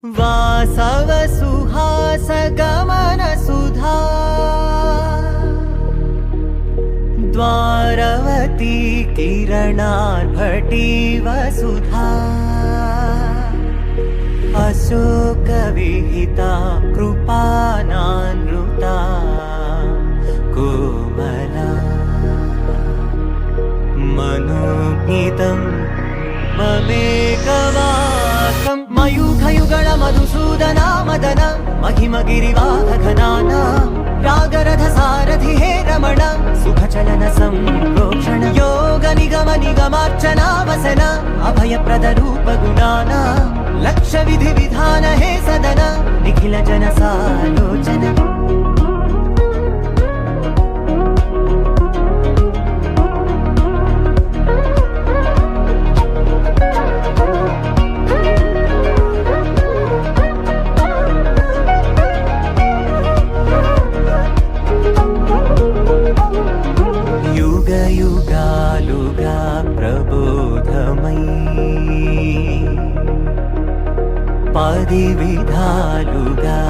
वासव सुहास गमन सुधा द्वारवती किरणार्भटी वसुधा अशोक विहिता कृपानानृता कोमला मनोज्ञितं ममेकवाकं मयूखयुगल मधुसूदना मदन महिमगिरिवाहघनाना रागरथ सारथि हे रमण सुखचलन संप्रोक्षण योग निगम निगमार्चना वसन अभयप्रद रूप गुणाना लक्ष्य विधि विधान हे सदन निखिल जन सालोचन युगालुगा प्रबोधमयी पदि विधालुगा।